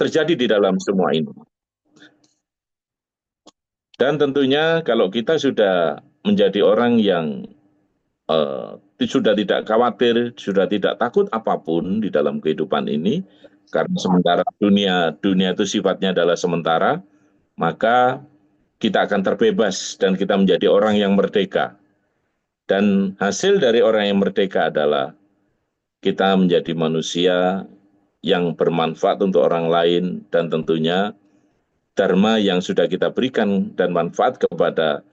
terjadi di dalam semua ini. Dan tentunya kalau kita sudah menjadi orang yang sudah tidak khawatir, sudah tidak takut apapun di dalam kehidupan ini, karena sementara dunia itu sifatnya adalah sementara, maka kita akan terbebas dan kita menjadi orang yang merdeka. Dan hasil dari orang yang merdeka adalah kita menjadi manusia yang bermanfaat untuk orang lain dan tentunya dharma yang sudah kita berikan dan manfaat kepada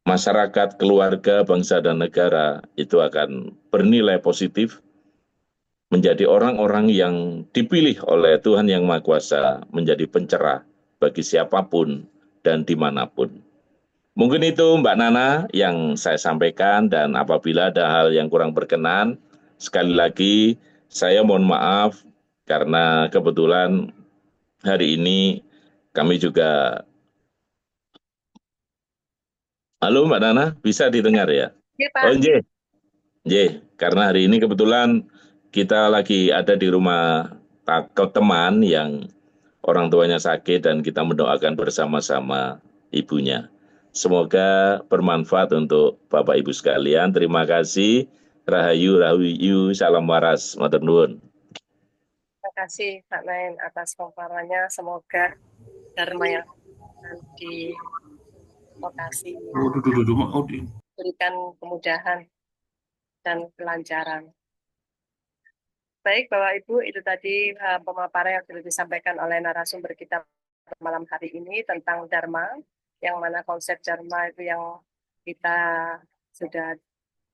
masyarakat, keluarga, bangsa, dan negara itu akan bernilai positif menjadi orang-orang yang dipilih oleh Tuhan Yang Maha Kuasa menjadi pencerah bagi siapapun dan dimanapun. Mungkin itu Mbak Nana yang saya sampaikan dan apabila ada hal yang kurang berkenan, sekali lagi saya mohon maaf karena kebetulan hari ini kami juga, halo Mbak Nana, bisa didengar ya? Ya, Oh, Pak. iya. Karena hari ini kebetulan kita lagi ada di rumah teman yang orang tuanya sakit dan kita mendoakan bersama-sama ibunya. Semoga bermanfaat untuk Bapak Ibu sekalian. Terima kasih. Rahayu, Rahayu, salam waras, matur nuwun. Terima kasih Pak Nain atas pemaparannya. Semoga Dharma yang akan di lokasi berikan kemudahan dan kelancaran. Baik, Bapak Ibu, itu tadi pemaparan yang sudah disampaikan oleh narasumber kita malam hari ini tentang Dharma, yang mana konsep Dharma itu yang kita sudah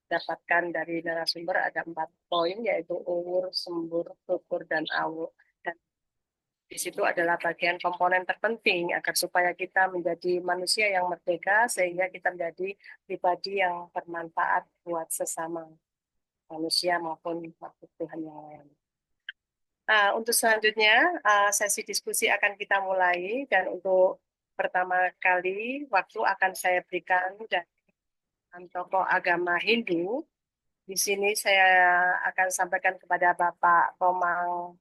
dapatkan dari narasumber ada 4 poin, yaitu uwur, sembur, syukur, dan awu. Dan di situ adalah bagian komponen terpenting agar supaya kita menjadi manusia yang merdeka, sehingga kita menjadi pribadi yang bermanfaat buat sesama manusia maupun makhluk Tuhan yang lain. Untuk selanjutnya, sesi diskusi akan kita mulai, dan untuk pertama kali waktu akan saya berikan dari tokoh agama Hindu. Di sini saya akan sampaikan kepada Bapak Komang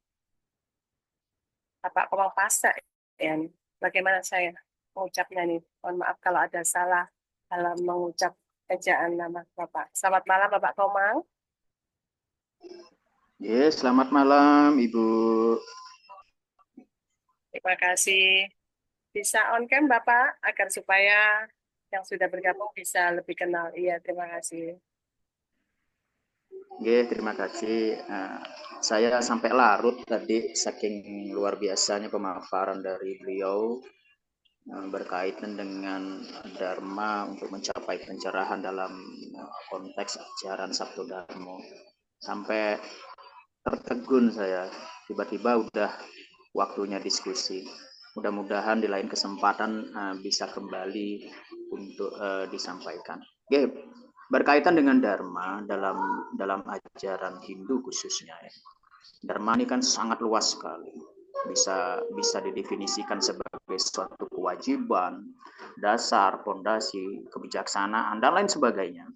Pasa, ya. Bagaimana saya mengucapnya nih? Mohon maaf kalau ada salah dalam mengucap ejaan nama Bapak. Selamat malam Bapak Komang. Yes, selamat malam Ibu. Terima kasih. Bisa on cam Bapak agar supaya yang sudah bergabung bisa lebih kenal. Iya, terima kasih. Terima kasih. Saya sampai larut tadi saking luar biasanya pemaparan dari beliau berkaitan dengan Dharma untuk mencapai pencerahan dalam konteks ajaran Sabdo Dharma. Sampai tertegun saya, tiba-tiba udah waktunya diskusi. Mudah-mudahan di lain kesempatan bisa kembali untuk disampaikan. Berkaitan dengan Dharma dalam ajaran Hindu khususnya, Dharma ini kan sangat luas sekali. Bisa didefinisikan sebagai suatu kewajiban, dasar, fondasi, kebijaksanaan, dan lain sebagainya.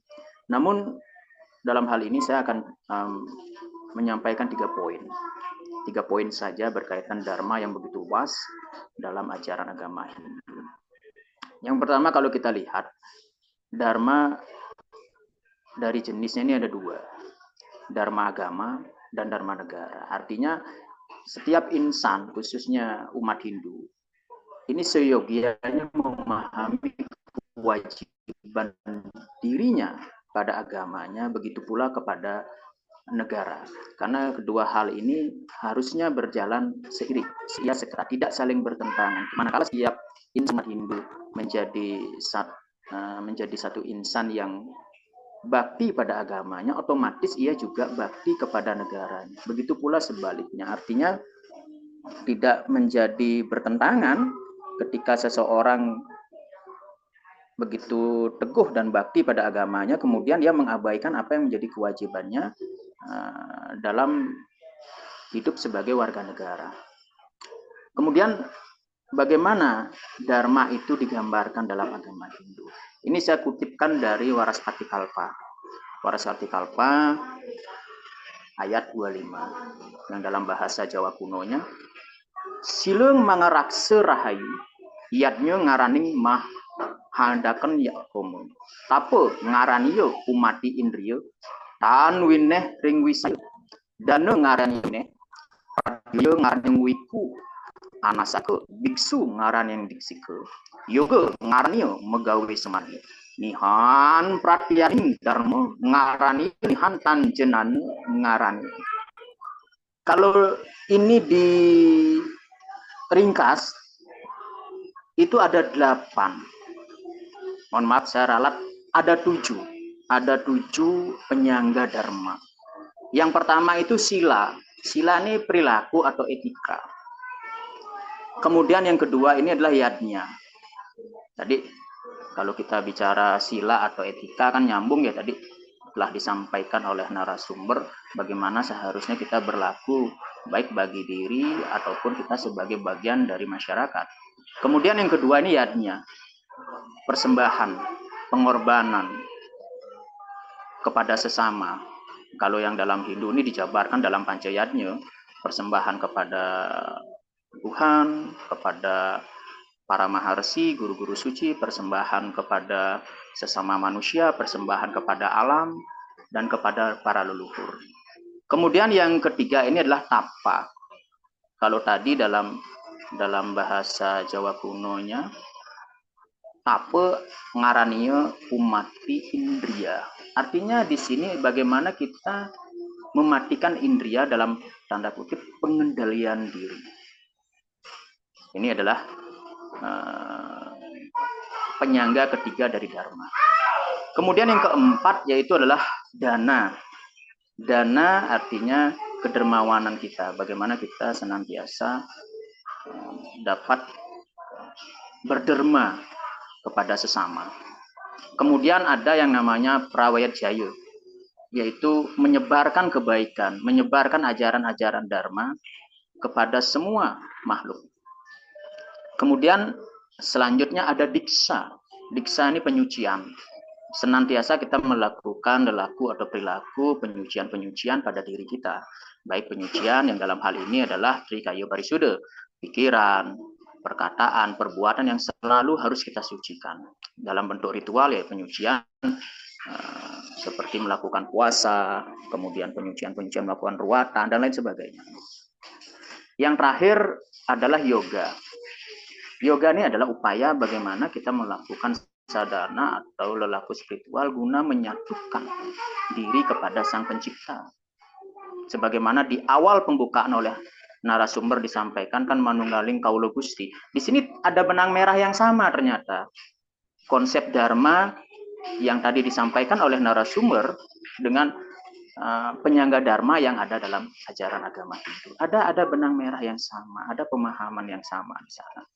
Namun dalam hal ini saya akan menyampaikan 3 poin. 3 poin saja berkaitan Dharma yang begitu luas dalam ajaran agama Hindu. Yang pertama, kalau kita lihat Dharma dari jenisnya ini ada 2, Dharma agama dan Dharma negara. Artinya setiap insan, khususnya umat Hindu, ini seyogianya memahami kewajiban dirinya pada agamanya, begitu pula kepada negara. Karena kedua hal ini harusnya berjalan seiring, tidak saling bertentangan. Manakala setiap insan Hindu menjadi satu insan yang bakti pada agamanya, otomatis ia juga bakti kepada negaranya. Begitu pula sebaliknya, artinya tidak menjadi bertentangan ketika seseorang begitu teguh dan bakti pada agamanya, kemudian dia mengabaikan apa yang menjadi kewajibannya dalam hidup sebagai warga negara. Kemudian bagaimana Dharma itu digambarkan dalam agama Hindu? Ini saya kutipkan dari Waraspati Kalpa. Waraspati Kalpa ayat 25 yang dalam bahasa Jawa kunonya, Sileung mangarakse rahayu, yadnya ngaraning mah handaken ya komo. Tape ngarani yo umati indriya tan wineh ring wisi. Dana ngarani wineh yo ngarani wiku anasake biksu ngarani yang diksike. Yoga ngarani yo megawe semani. Nihan pratyani dharma ngarani nihan tanjenan ngarani. Kalau ini diringkas itu ada 8. Mohon maaf saya ralat, ada 7. Ada 7 penyangga dharma. Yang pertama itu sila. Sila ini perilaku atau etika. Kemudian yang kedua ini adalah yadnya. Tadi kalau kita bicara sila atau etika kan nyambung ya, tadi telah disampaikan oleh narasumber bagaimana seharusnya kita berlaku baik bagi diri ataupun kita sebagai bagian dari masyarakat. Kemudian yang kedua ini yadnya, persembahan, pengorbanan kepada sesama. Kalau yang dalam Hindu ini dijabarkan dalam Pancayatnya, persembahan kepada Tuhan, kepada para maharsi, guru-guru suci, persembahan kepada sesama manusia, persembahan kepada alam, dan kepada para leluhur. Kemudian yang ketiga ini adalah tapa. Kalau tadi dalam bahasa Jawa kunonya, tapa ngaraniya umati indria. Artinya di sini bagaimana kita mematikan indria dalam tanda kutip pengendalian diri. Ini adalah penyangga ketiga dari dharma. Kemudian yang keempat yaitu adalah dana. Dana artinya kedermawanan kita. Bagaimana kita senantiasa dapat berderma kepada sesama. Kemudian ada yang namanya prawayat jaya, yaitu menyebarkan kebaikan, menyebarkan ajaran-ajaran dharma kepada semua makhluk. Kemudian selanjutnya ada diksa. Diksa ini penyucian. Senantiasa kita melakukan lelaku atau perilaku penyucian-penyucian pada diri kita. Baik penyucian yang dalam hal ini adalah trikaya parisuddha, pikiran, perkataan, perbuatan yang selalu harus kita sucikan. Dalam bentuk ritual ya penyucian seperti melakukan puasa, kemudian penyucian-penyucian melakukan ruatan dan lain sebagainya. Yang terakhir adalah yoga. Yoga ini adalah upaya bagaimana kita melakukan sadhana atau lelaku spiritual guna menyatukan diri kepada Sang Pencipta. Sebagaimana di awal pembukaan oleh narasumber disampaikan kan manunggaling kaula Gusti. Di sini ada benang merah yang sama ternyata. Konsep dharma yang tadi disampaikan oleh narasumber dengan penyangga dharma yang ada dalam ajaran agama Hindu. Ada benang merah yang sama, ada pemahaman yang sama di sana.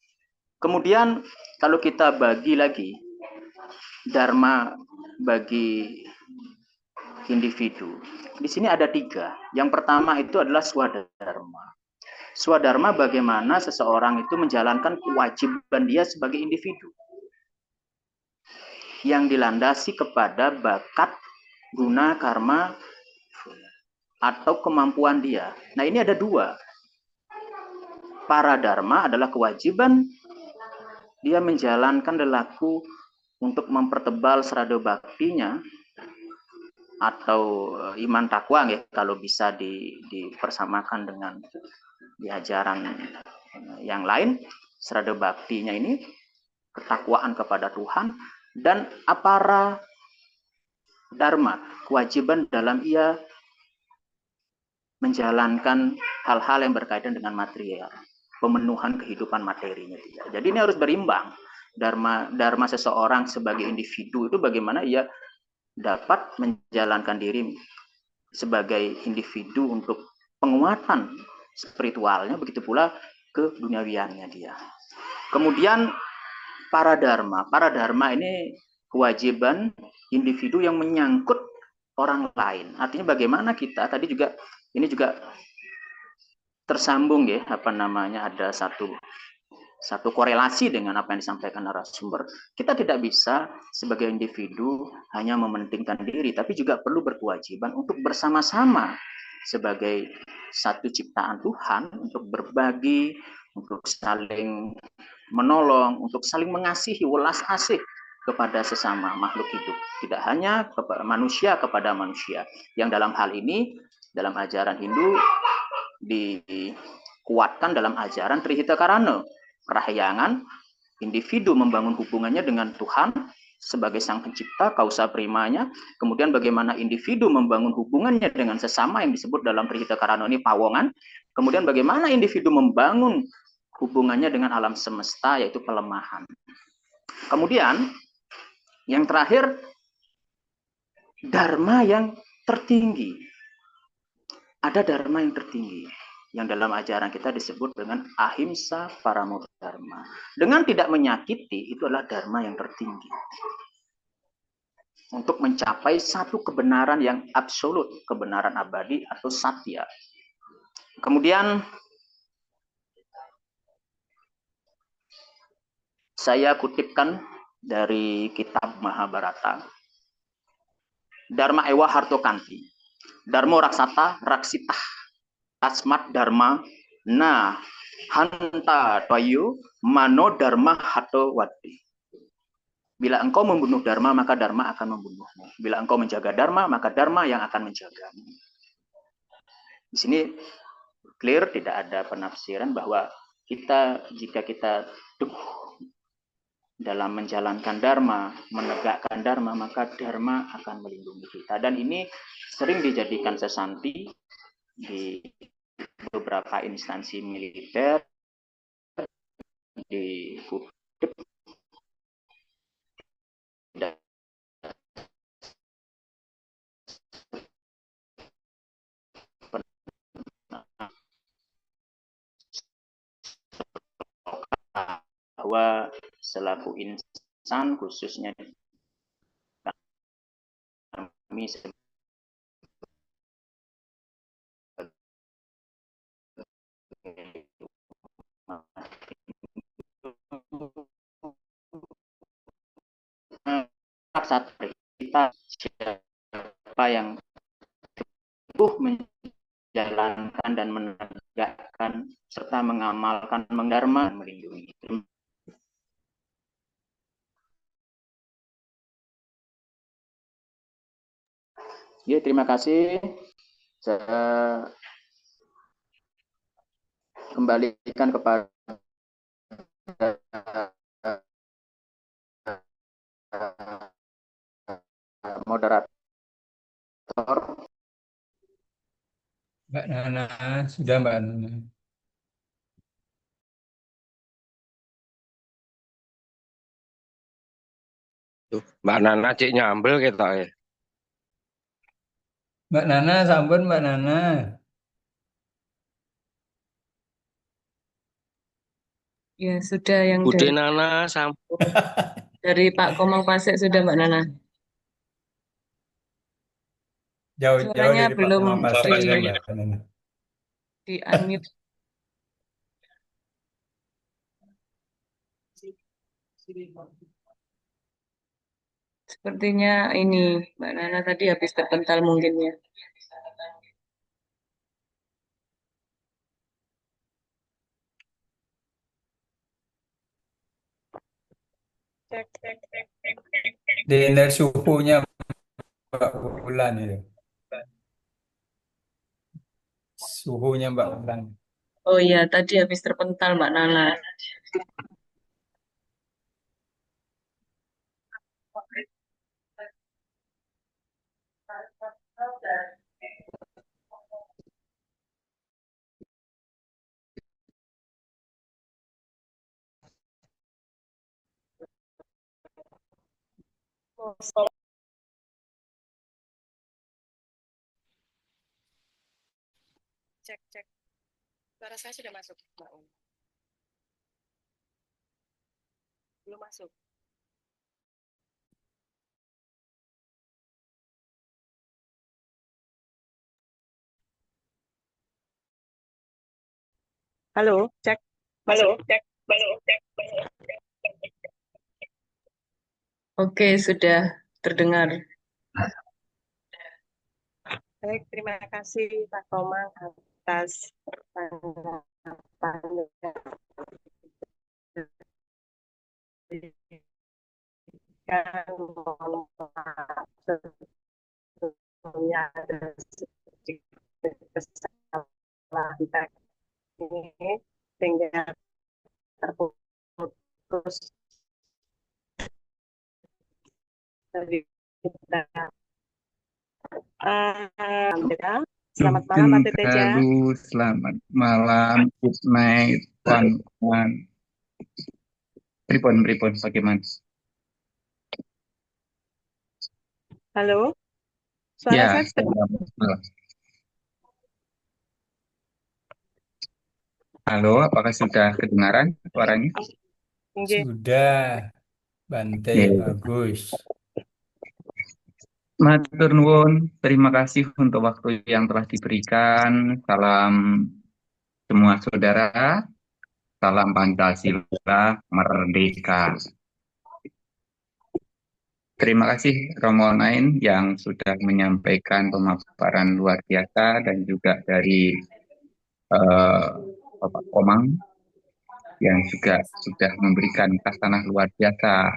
Kemudian kalau kita bagi lagi dharma bagi individu, di sini ada 3. Yang pertama itu adalah swadharma. Swadharma bagaimana seseorang itu menjalankan kewajiban dia sebagai individu yang dilandasi kepada bakat, guna, karma, atau kemampuan dia. Nah ini ada 2. Paradharma adalah kewajiban dia menjalankan lelaku untuk mempertebal serada baktinya atau iman takwa ya, kalau bisa dipersamakan dengan di ajaran yang lain. Serada baktinya ini ketakwaan kepada Tuhan, dan apara dharma, kewajiban dalam ia menjalankan hal-hal yang berkaitan dengan material, pemenuhan kehidupan materinya dia. Jadi ini harus berimbang. Dharma seseorang sebagai individu itu bagaimana ia dapat menjalankan diri sebagai individu untuk penguatan spiritualnya, begitu pula ke duniawiannya dia. Kemudian paradharma. Paradharma ini kewajiban individu yang menyangkut orang lain. Artinya bagaimana kita tadi juga ini juga tersambung ya, ada satu korelasi dengan apa yang disampaikan narasumber. Kita tidak bisa sebagai individu hanya mementingkan diri, tapi juga perlu berkewajiban untuk bersama-sama sebagai satu ciptaan Tuhan untuk berbagi, untuk saling menolong, untuk saling mengasihi, welas asih kepada sesama makhluk hidup. Tidak hanya kepada manusia, yang dalam hal ini dalam ajaran Hindu dikuatkan dalam ajaran Trihita Karana, perahyangan individu membangun hubungannya dengan Tuhan sebagai sang pencipta, kausa primanya, kemudian bagaimana individu membangun hubungannya dengan sesama yang disebut dalam Trihita Karana ini pawongan, kemudian bagaimana individu membangun hubungannya dengan alam semesta, yaitu pelemahan. Kemudian yang terakhir, dharma yang tertinggi. Ada dharma yang tertinggi yang dalam ajaran kita disebut dengan ahimsa paramo dharma. Dengan tidak menyakiti, itu adalah dharma yang tertinggi. Untuk mencapai satu kebenaran yang absolut, kebenaran abadi atau satya. Kemudian saya kutipkan dari kitab Mahabharata. Dharma ewa hartokanti. Dharma raksata raksitah. Asmat dharma na hanta toyo mano dharma hato wadi. Bila engkau membunuh dharma, maka dharma akan membunuhmu. Bila engkau menjaga dharma, maka dharma yang akan menjagamu. Di sini clear, tidak ada penafsiran bahwa jika kita teguh dalam menjalankan dharma, menegakkan dharma, maka dharma akan melindungi kita. Dan ini sering dijadikan sesanti di beberapa instansi militer, di bahwa selaku insan, khususnya kami satu kita siapa yang teguh menjalankan dan menegakkan serta mengamalkan dharma melindungi. Ya, terima kasih. Saya kembalikan kepada moderator. Mbak Nana, sudah Mbak Nana. Mbak Nana cik nyambel kita ya. Mbak Nana, sampun Mbak Nana. Ya, sudah yang Bude Nana sampun. dari Pak Komang Pasek sudah Mbak Nana. Jauh-jauh Suaranya dari Pak belum Komang Pasek ya Mbak Nana. di unmute. Sepertinya ini Mbak Nana tadi habis terpental mungkin ya. Dinner suhunya Mbak Bulan itu. Suhunya Mbak Bulan. Oh iya, tadi habis terpental Mbak Nana. Cek, cek. Suara saya sudah masuk, Mbak Un. Belum masuk. Halo, cek. Halo, cek. Oke, sudah terdengar. Baik, terima kasih Pak Komang atas tanggapannya. sampaikan mohon maaf sebelumnya ada sedikit kesalahan teknis sehingga terputus dari kita. Selamat malam Pak Teteja. Selamat malam, good night, one. Pripun, bagaimana? Halo, suara Ya, saya selamat malam. Halo, apakah sudah kedengaran suaranya? Sudah, Bante, bagus. Matur nuwun, terima kasih untuk waktu yang telah diberikan. Salam semua saudara, salam Pancasila, merdeka. Terima kasih Romo Nain yang sudah menyampaikan pemaparan luar biasa dan juga dari Bapak Komang yang juga sudah memberikan kasanah luar biasa,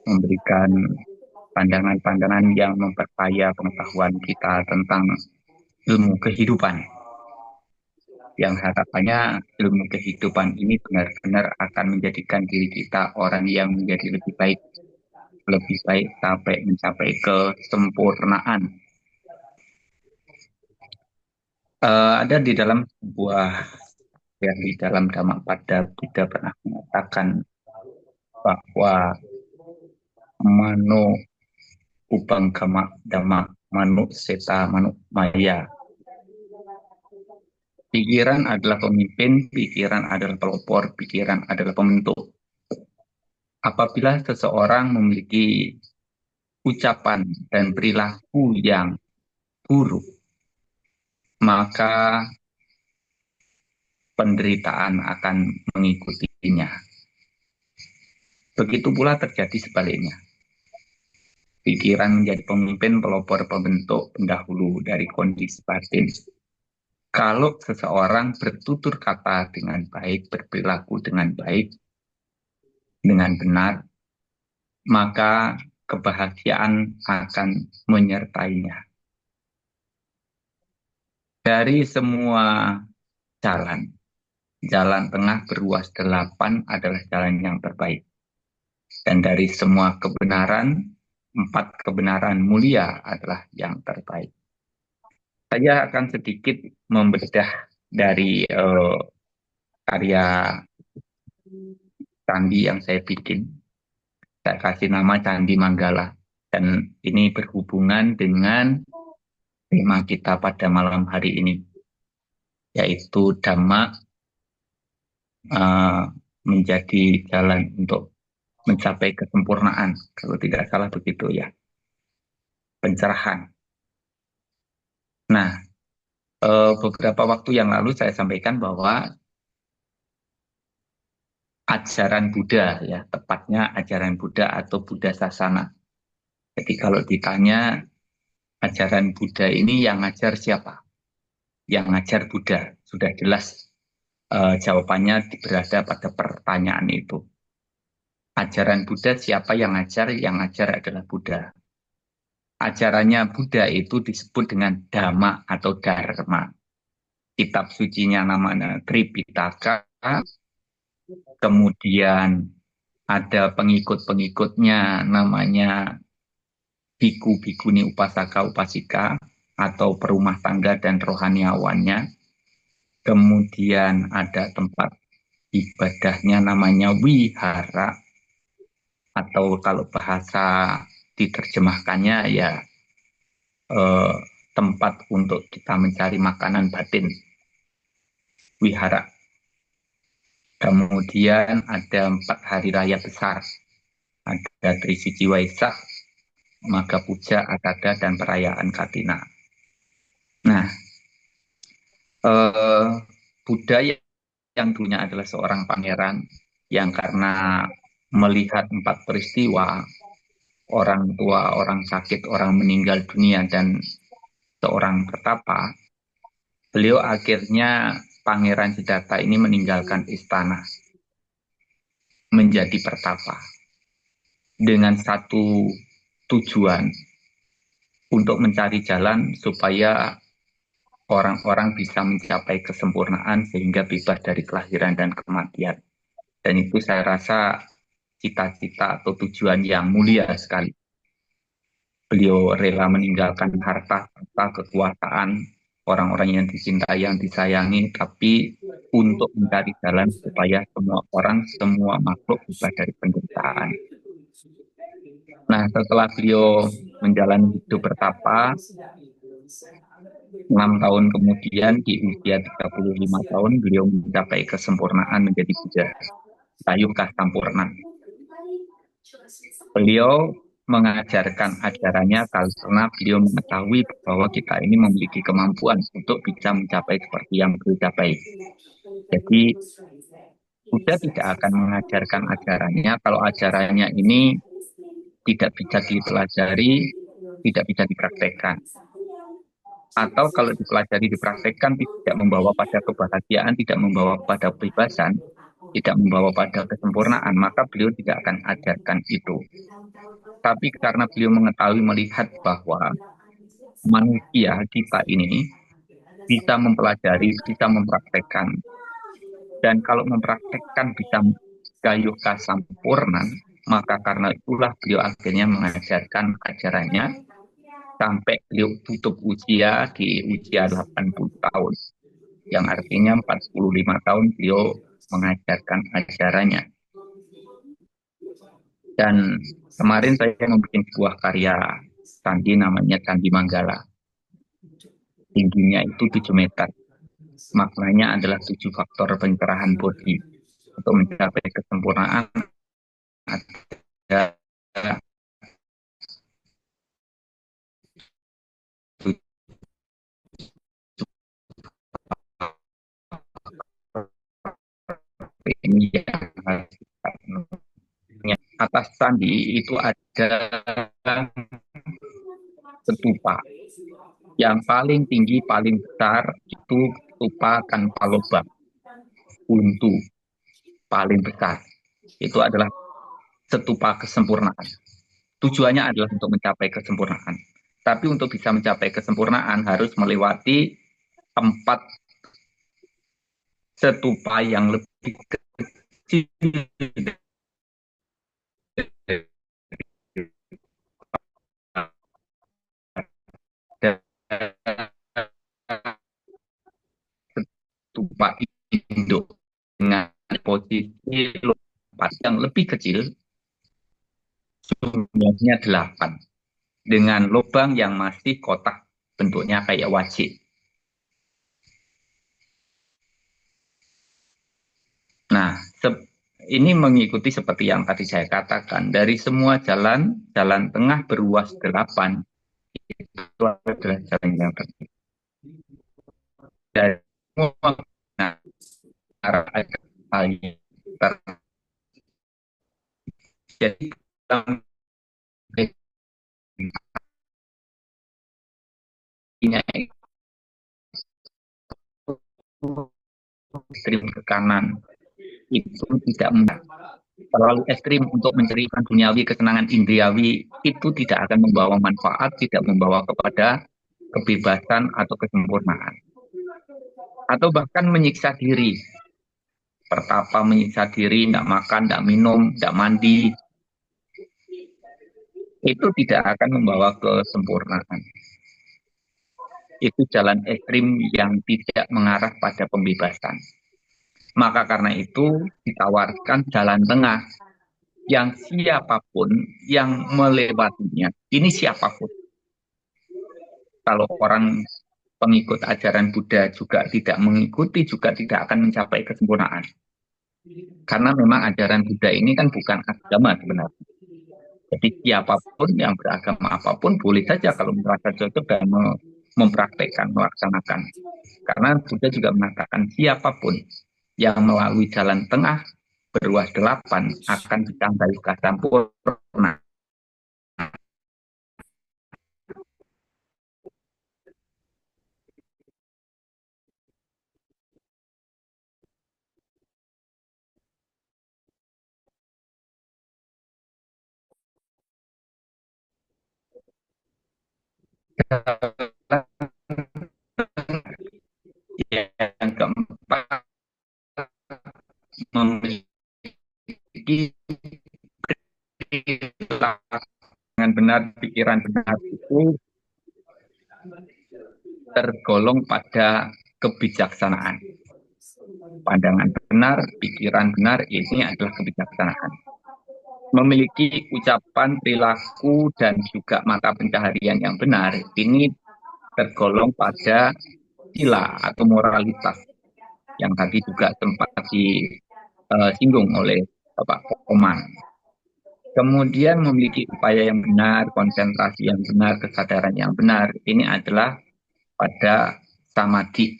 memberikan pandangan-pandangan yang memperkaya pengetahuan kita tentang ilmu kehidupan. Yang harapannya ilmu kehidupan ini benar-benar akan menjadikan diri kita orang yang menjadi lebih baik sampai mencapai kesempurnaan. Ada di dalam sebuah yang di dalam Dhammapada Buddha pernah mengatakan bahwa mano upangkama dhamma manu seta manu maya. Pikiran adalah pemimpin, pikiran adalah pelopor, pikiran adalah pembentuk. Apabila seseorang memiliki ucapan dan perilaku yang buruk, maka penderitaan akan mengikutinya. Begitu pula terjadi sebaliknya. Pikiran menjadi pemimpin, pelopor, pembentuk, pendahulu dari kondisi batin. Kalau seseorang bertutur kata dengan baik, berperilaku dengan baik, dengan benar, maka kebahagiaan akan menyertainya. Dari semua jalan tengah beruas 8 adalah jalan yang terbaik. Dan dari semua kebenaran, 4 kebenaran mulia adalah yang terbaik. Saya akan sedikit membedah dari karya candi yang saya bikin. Saya kasih nama Candi Manggala. Dan ini berhubungan dengan tema kita pada malam hari ini, yaitu Dhamma menjadi jalan untuk mencapai kesempurnaan, kalau tidak salah begitu ya, pencerahan. Nah, beberapa waktu yang lalu saya sampaikan bahwa ajaran Buddha, ya tepatnya ajaran Buddha atau Buddha Sasana. Jadi kalau ditanya ajaran Buddha ini yang ngajar siapa? Yang ngajar Buddha. Sudah jelas jawabannya berada pada pertanyaan itu. Ajaran Buddha siapa yang ngajar? Yang ngajar adalah Buddha. Ajarannya Buddha itu disebut dengan Dhamma atau Dharma. Kitab sucinya namanya Tripitaka. Kemudian ada pengikut-pengikutnya namanya biku, bikuni, upasaka, upasika atau perumah tangga dan rohaniawannya. Kemudian ada tempat ibadahnya namanya wihara, atau kalau bahasa diterjemahkannya ya tempat untuk kita mencari makanan batin, wihara. Kemudian ada 4 hari raya besar, ada Trisuci Waisak, Maga Puja, Akada, dan perayaan Katina. Nah, Buddha yang dulunya adalah seorang pangeran yang karena melihat 4 peristiwa, orang tua, orang sakit, orang meninggal dunia, dan seorang petapa, beliau akhirnya Pangeran Siddhartha ini meninggalkan istana menjadi pertapa. dengan satu tujuan untuk mencari jalan supaya orang-orang bisa mencapai kesempurnaan sehingga bebas dari kelahiran dan kematian. Dan itu saya rasa cita-cita atau tujuan yang mulia sekali. Beliau rela meninggalkan harta, kekuasaan, orang-orang yang dicintai, yang disayangi, tapi untuk mencari jalan supaya semua orang, semua makhluk bebas dari penderitaan. Nah, setelah beliau menjalani hidup bertapa, 6 tahun kemudian di usia 35 tahun beliau mencapai kesempurnaan menjadi Buddha, Sayuka Sampurna. Beliau mengajarkan ajarannya karena beliau mengetahui bahwa kita ini memiliki kemampuan untuk bisa mencapai seperti yang beliau capai. Jadi Buddha tidak akan mengajarkan ajarannya kalau ajarannya ini tidak bisa dipelajari, tidak bisa dipraktekkan. Atau kalau dipelajari, dipraktekkan, tidak membawa pada kebahagiaan, tidak membawa pada kebebasan, tidak membawa pada kesempurnaan, maka beliau tidak akan ajarkan itu. Tapi karena beliau mengetahui, melihat bahwa manusia kita ini bisa mempelajari, bisa mempraktekkan. Dan kalau mempraktekkan bisa gayuka sampurna, maka karena itulah beliau akhirnya mengajarkan ajarannya sampai beliau tutup usia di usia 80 tahun. Yang artinya 45 tahun beliau mengajarkan ajarannya. Dan kemarin saya membuat sebuah karya candi namanya Candi Manggala. Tingginya itu 7 meter. Maknanya adalah 7 faktor pencerahan bodi. Untuk mencapai kesempurnaan ada ini yang atas candi itu ada stupa. Yang paling tinggi, paling besar itu stupa Kanpaloba, Untu, paling besar. Itu adalah stupa kesempurnaan. Tujuannya adalah untuk mencapai kesempurnaan. Tapi untuk bisa mencapai kesempurnaan harus melewati 4 stupa yang lebih kecil stupa induk dengan posisi lompat yang lebih kecil, jumlahnya 8, dengan lubang yang masih kotak, bentuknya kayak wajik. Nah, ini mengikuti seperti yang tadi saya katakan, dari semua jalan, jalan tengah beruas 8, itu adalah jalan yang terbaik. Dari semua, nah, arah jadi ekstrim ke kanan itu tidak terlalu ekstrim untuk mencari duniawi, kesenangan indriawi, itu tidak akan membawa manfaat, tidak membawa kepada kebebasan atau kesempurnaan. Atau bahkan menyiksa diri, pertapa menyiksa diri, tidak makan, tidak minum, tidak mandi, itu tidak akan membawa kesempurnaan. Itu jalan ekstrim yang tidak mengarah pada pembebasan. Maka karena itu ditawarkan jalan tengah yang siapapun yang melewatinya, ini siapapun. Kalau orang pengikut ajaran Buddha juga tidak mengikuti, juga tidak akan mencapai kesempurnaan. Karena memang ajaran Buddha ini kan bukan agama sebenarnya. Jadi siapapun yang beragama apapun boleh saja kalau merasa cocok dan mempraktekkan, melaksanakan. Karena Buddha juga mengatakan siapapun yang melalui jalan tengah beruas 8 akan ditambah sampurna. Yang keempat, memiliki dengan benar, pikiran benar itu tergolong pada kebijaksanaan. Pandangan benar, pikiran benar, ini adalah kebijaksanaan. Memiliki ucapan, perilaku, dan juga mata pencaharian yang benar, ini tergolong pada sila atau moralitas yang tadi juga sempat disinggung oleh Bapak Komang. Kemudian memiliki upaya yang benar, konsentrasi yang benar, kesadaran yang benar, ini adalah pada samadhi,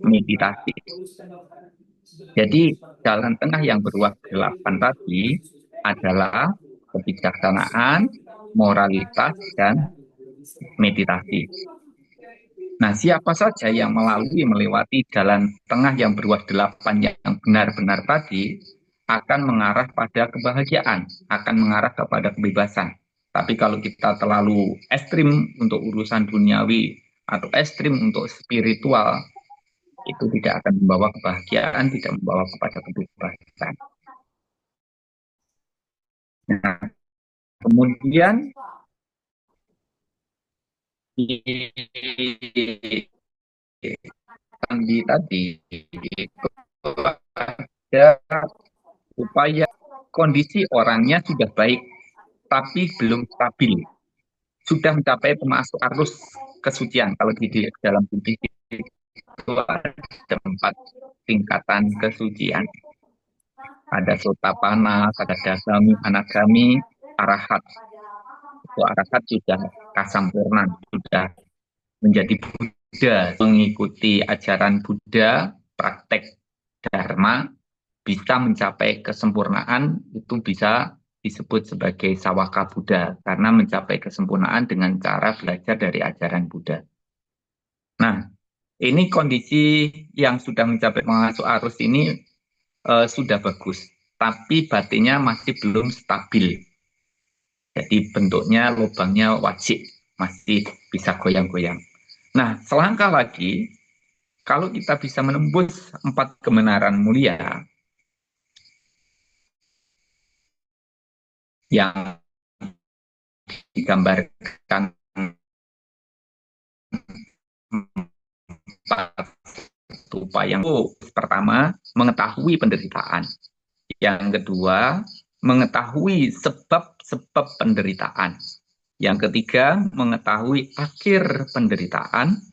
meditasi. Jadi jalan tengah yang berwarna 8 tadi adalah kebijaksanaan, moralitas, dan meditasi. Nah, siapa saja yang melewati jalan tengah yang berwarna 8 yang benar-benar tadi akan mengarah pada kebahagiaan, akan mengarah kepada kebebasan. Tapi kalau kita terlalu ekstrim untuk urusan duniawi atau ekstrim untuk spiritual, itu tidak akan membawa kebahagiaan, tidak membawa kepada kebebasan. Nah, kemudian tadi ada upaya kondisi orangnya sudah baik, tapi belum stabil. Sudah mencapai pemasuk arus kesucian. Kalau di dalam buddhis itu ada 4 tingkatan kesucian. Ada sotapana, ada dasami, anagami, arahat. Itu arahat sudah kasampurnan, sudah menjadi Buddha, mengikuti ajaran Buddha, praktek Dharma, bisa mencapai kesempurnaan, itu bisa disebut sebagai sawaka Buddha, karena mencapai kesempurnaan dengan cara belajar dari ajaran Buddha. Nah, ini kondisi yang sudah mencapai pengasuh arus ini sudah bagus, tapi batinnya masih belum stabil. Jadi bentuknya, lubangnya wajib, masih bisa goyang-goyang. Nah, selangkah lagi, kalau kita bisa menembus 4 kebenaran mulia yang digambarkan 4 upaya. Pertama, mengetahui penderitaan. Yang kedua, mengetahui sebab-sebab penderitaan. Yang ketiga, mengetahui akhir penderitaan.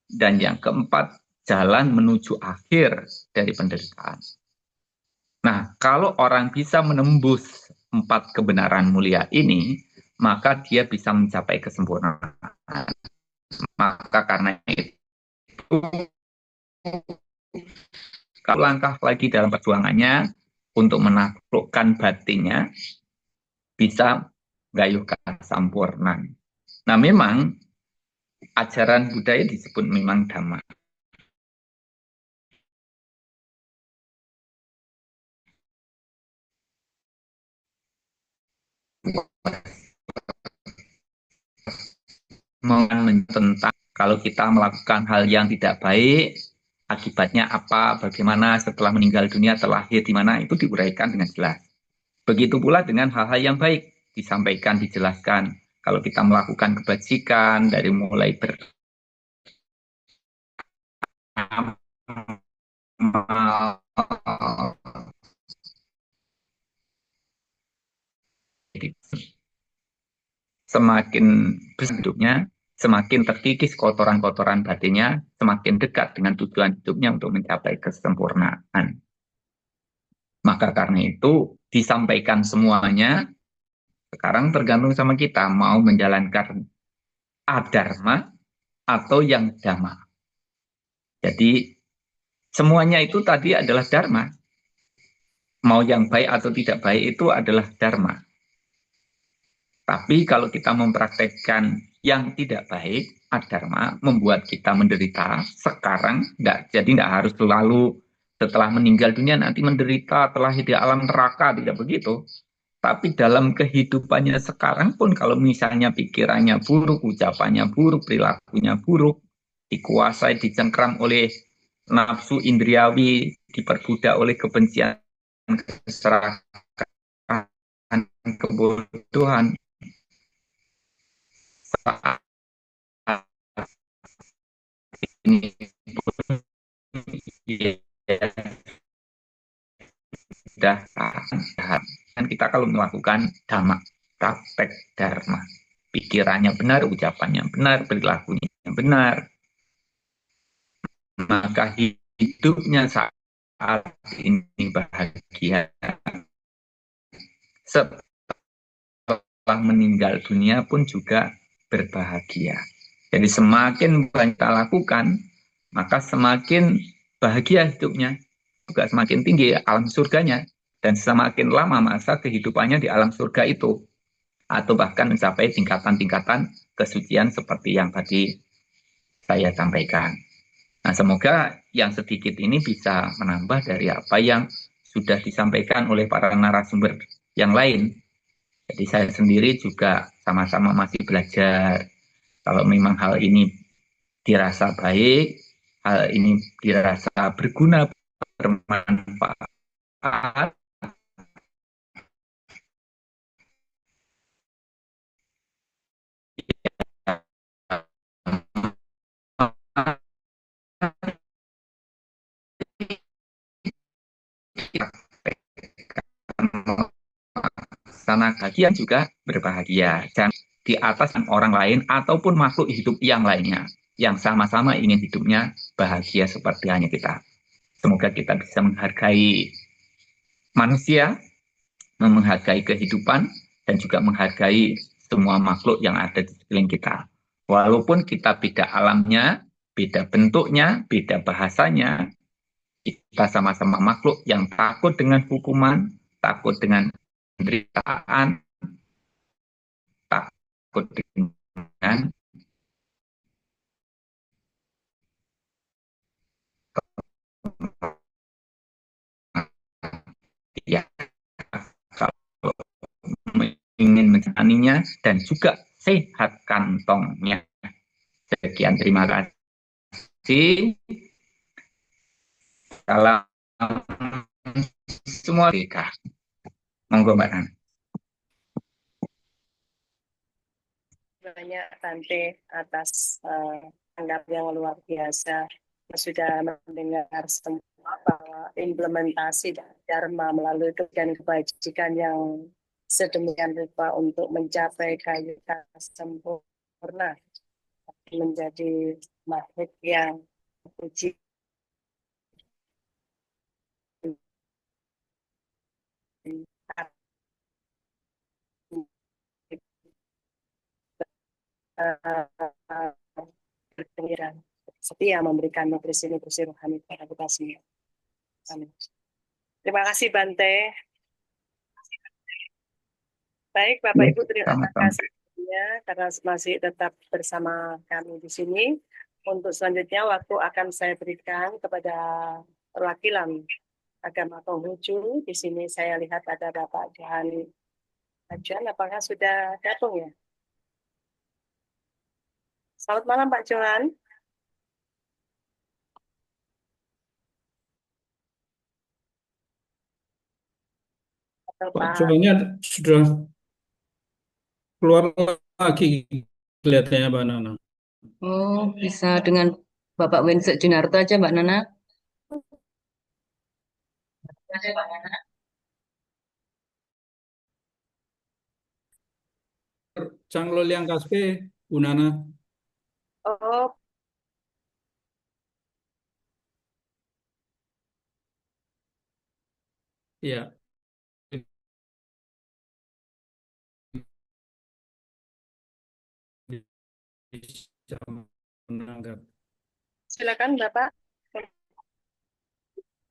Dan yang keempat, jalan menuju akhir dari penderitaan. Nah, kalau orang bisa menembus 4 kebenaran mulia ini, maka dia bisa mencapai kesempurnaan. Maka karena itu, kalau langkah lagi dalam perjuangannya untuk menaklukkan batinnya, bisa gayuh kasampurnan. Nah, memang ajaran budaya disebut memang Dhamma. Tentang kalau kita melakukan hal yang tidak baik, akibatnya apa, bagaimana setelah meninggal dunia, terlahir di mana, itu diuraikan dengan jelas. Begitu pula dengan hal-hal yang baik, disampaikan, dijelaskan. Kalau kita melakukan kebajikan, dari mulai semakin hidupnya, semakin terkikis kotoran-kotoran batinnya, semakin dekat dengan tujuan hidupnya untuk mencapai kesempurnaan. Maka karena itu, disampaikan semuanya, sekarang tergantung sama kita, mau menjalankan adharma atau yang dhamma. Jadi, semuanya itu tadi adalah dharma. Mau yang baik atau tidak baik itu adalah dharma. Tapi kalau kita mempraktekkan yang tidak baik, adharma, membuat kita menderita sekarang, jadi tidak harus selalu setelah meninggal dunia nanti menderita, telah di alam neraka, tidak begitu. Tapi dalam kehidupannya sekarang pun kalau misalnya pikirannya buruk, ucapannya buruk, perilakunya buruk, dikuasai, dicengkram oleh nafsu indriawi, diperbudak oleh kebencian, keserakahan, kebodohan, saat ini pun ya sudah jahat. Dan kita kalau melakukan dhamma, praktek dharma, pikirannya benar, ucapannya benar, perilakunya benar, maka hidupnya saat ini bahagia. Setelah meninggal dunia pun juga berbahagia. Jadi semakin banyak kita lakukan, maka semakin bahagia hidupnya, juga semakin tinggi alam surganya, dan semakin lama masa kehidupannya di alam surga itu, atau bahkan mencapai tingkatan-tingkatan kesucian seperti yang tadi saya sampaikan. Nah, semoga yang sedikit ini bisa menambah dari apa yang sudah disampaikan oleh para narasumber yang lain. Jadi saya sendiri juga sama-sama masih belajar. Kalau memang hal ini dirasa baik, hal ini dirasa berguna, bermanfaat, sana bagian juga berbahagia dan di atas orang lain ataupun makhluk hidup yang lainnya yang sama-sama ingin hidupnya bahagia seperti hanya kita. Semoga kita bisa menghargai manusia, menghargai kehidupan, dan juga menghargai semua makhluk yang ada di sekeliling kita. Walaupun kita beda alamnya, beda bentuknya, beda bahasanya, kita sama-sama makhluk yang takut dengan hukuman, takut dengan penderitaan, takut dengan ya kalau ingin menjalaninya dan juga sehat kantongnya. Sekian, terima kasih. Salam semua. Monggo Mbak Nana. Banyak Bante atas tanggap yang luar biasa. Sudah mendengar semua bahwa implementasi Dharma melalui kebajikan yang sedemikian rupa untuk mencapai kaya sempurna menjadi makhluk yang puji bergembira setia memberikan nutrisi-nutrisi rohani kepada kita semua. Amin. Terima kasih Bante. Baik Bapak Ibu, terima kasih karena masih tetap bersama kami di sini. Untuk selanjutnya waktu akan saya berikan kepada perwakilan agama Konghucu. Di sini saya lihat ada Bapak Johan. Johan, apakah sudah datang ya? Selamat malam Pak Johan. Pak Johannya sudah keluar lagi kelihatannya Mbak Nana. Oh, bisa dengan Bapak Wensek Junarto aja Mbak Nana. Canglol yang kaspe, Bu Nana. Oh, Iya. Bisa menanggap. silakan Bapak.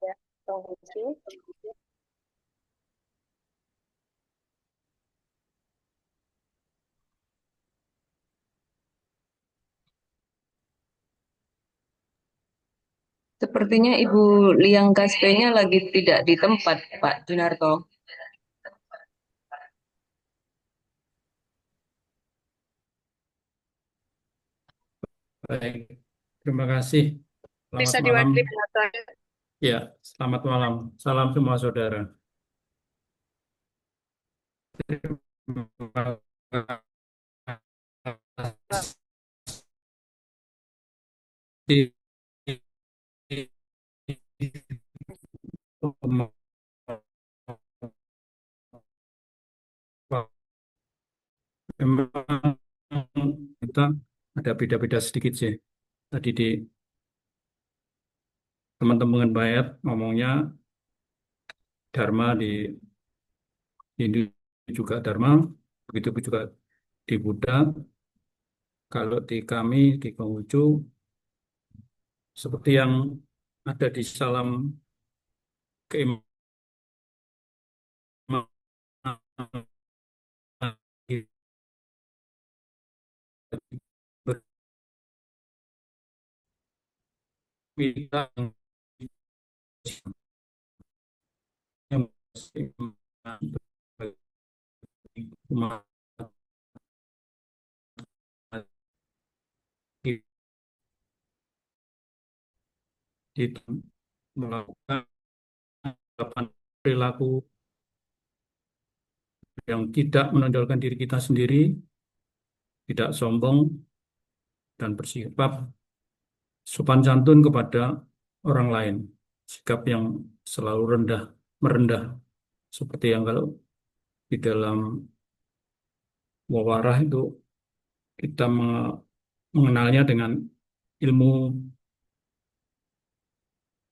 Ya, Konghucu. Sepertinya Ibu Liang Kaspe-nya lagi tidak di tempat Pak Junarto. Baik, terima kasih. Selamat Bisa malam. diwakili Pak Harto. Ya, selamat malam. Salam semua saudara. Terima kasih. Memang kita ada beda-beda sedikit sih. Tadi di teman-teman Bayat ngomongnya Dharma di Hindu juga Dharma, begitu juga di Buddha. Kalau di kami di Konghucu seperti yang ada di salam keimanan kita yang umat itu melakukan perilaku yang tidak menonjolkan diri kita sendiri, tidak sombong, dan bersikap sopan santun kepada orang lain. Sikap yang selalu merendah. Seperti yang kalau di dalam wawarah itu kita mengenalnya dengan ilmu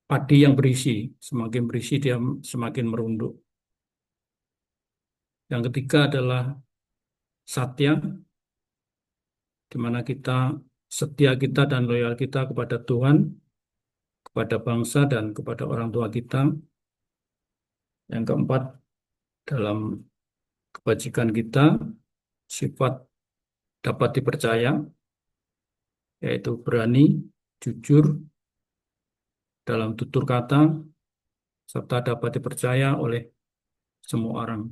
padi yang berisi. Semakin berisi dia semakin merunduk. Yang ketiga adalah satya, di mana setia kita dan loyal kita kepada Tuhan, kepada bangsa, dan kepada orang tua kita. Yang keempat, dalam kebajikan kita, sifat dapat dipercaya, yaitu berani, jujur, dalam tutur kata, serta dapat dipercaya oleh semua orang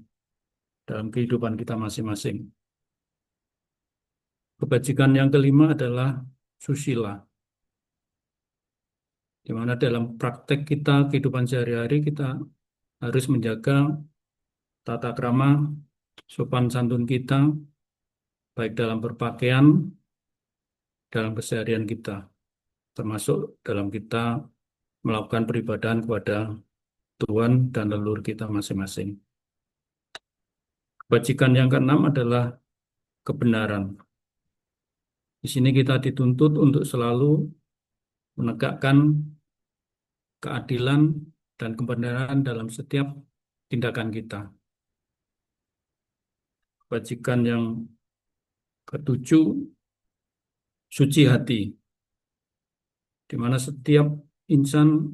dalam kehidupan kita masing-masing. Kebajikan yang kelima adalah susila, di mana dalam praktek kita, kehidupan sehari-hari, kita harus menjaga tata krama, sopan santun kita, baik dalam berpakaian, dalam keseharian kita, termasuk dalam kita melakukan peribadahan kepada Tuhan dan leluhur kita masing-masing. Kebajikan yang keenam adalah kebenaran. Di sini kita dituntut untuk selalu menegakkan keadilan dan kebenaran dalam setiap tindakan kita. Kebajikan yang ketujuh, suci hati, di mana setiap insan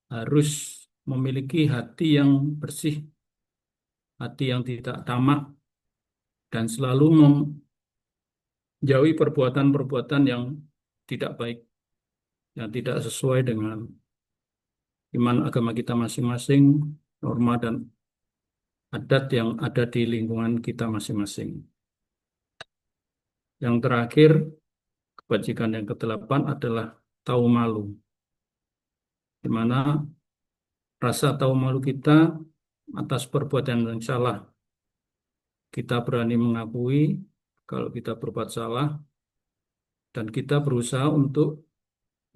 harus memiliki hati yang bersih, hati yang tidak tamak, dan selalu menjauhi perbuatan-perbuatan yang tidak baik, yang tidak sesuai dengan iman agama kita masing-masing, norma dan adat yang ada di lingkungan kita masing-masing. Yang terakhir, kebajikan yang kedelapan adalah tahu malu, di mana rasa tahu malu kita atas perbuatan yang salah. Kita berani mengakui kalau kita berbuat salah, dan kita berusaha untuk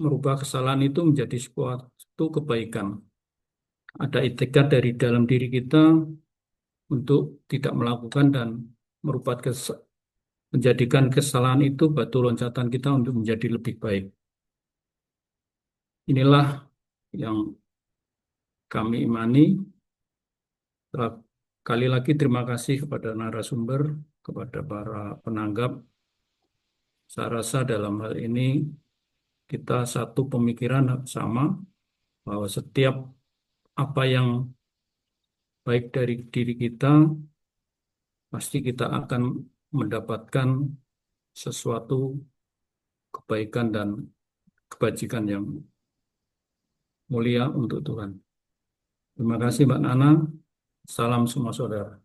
merubah kesalahan itu menjadi suatu kebaikan. Ada itikad dari dalam diri kita untuk tidak melakukan dan menjadikan kesalahan itu batu loncatan kita untuk menjadi lebih baik. Inilah yang kami imani. Kali lagi terima kasih kepada narasumber, kepada para penanggap. Saya rasa dalam hal ini kita satu pemikiran sama, bahwa setiap apa yang baik dari diri kita, pasti kita akan mendapatkan sesuatu kebaikan dan kebajikan yang mulia untuk Tuhan. Terima kasih Mbak Nana. Salam semua saudara.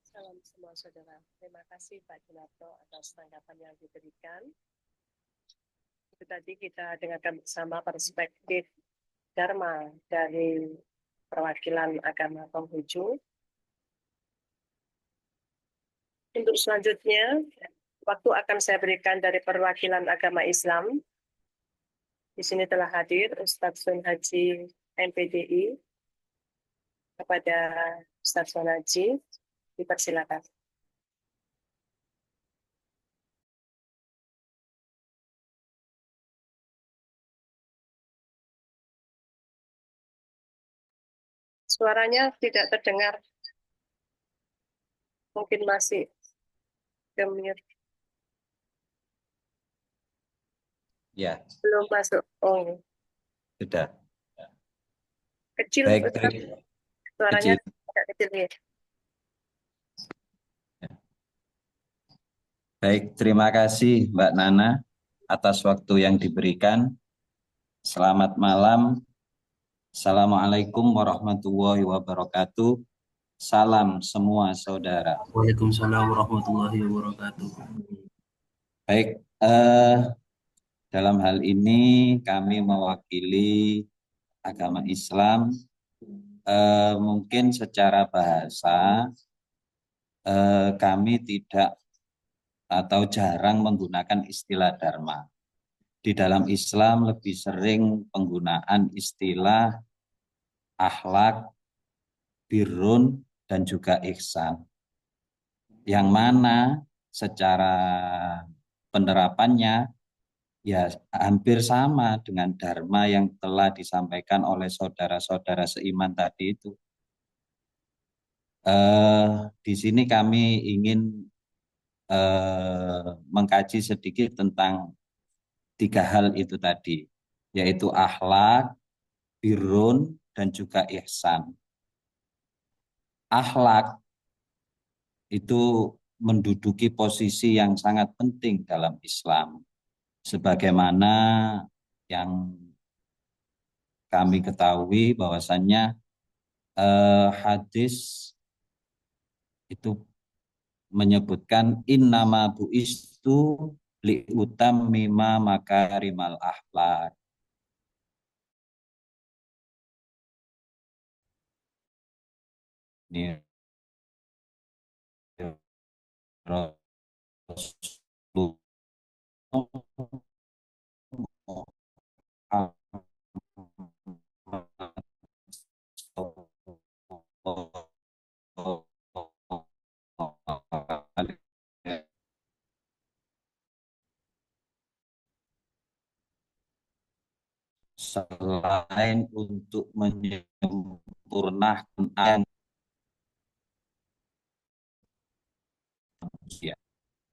Salam semua saudara. Terima kasih. kasih Pak Junarto atas tanggapan yang diberikan. Itu tadi kita dengarkan bersama perspektif Dharma dari perwakilan agama Konghucu. Untuk selanjutnya, waktu akan saya berikan dari perwakilan agama Islam. Di sini telah hadir Ustadz Sun Haji MPDI. Kepada Ustadz Sun Haji, dipersilakan. Suaranya tidak terdengar. Mungkin masih mute. Ya, Belum masuk. Oh, sudah. kecil. Baik, Ustadz. Suaranya agak kecil ya. Baik, terima kasih Mbak Nana atas waktu yang diberikan. Selamat malam. Assalamualaikum warahmatullahi wabarakatuh. Salam semua saudara. Waalaikumsalam warahmatullahi wabarakatuh. Baik, dalam hal ini kami mewakili agama Islam. Mungkin secara bahasa kami tidak atau jarang menggunakan istilah dharma. Di dalam Islam lebih sering penggunaan istilah akhlak, birrun, dan juga ihsan. Yang mana secara penerapannya ya hampir sama dengan dharma yang telah disampaikan oleh saudara-saudara seiman tadi itu. Di sini kami ingin mengkaji sedikit tentang 3 hal itu tadi, yaitu akhlak, birrun, dan juga ihsan. Akhlak itu menduduki posisi yang sangat penting dalam Islam. Sebagaimana yang kami ketahui bahwasannya hadis itu menyebutkan innama bu'istu liutammima makarimal akhlak. Ini selain untuk menyempurnakan manusia.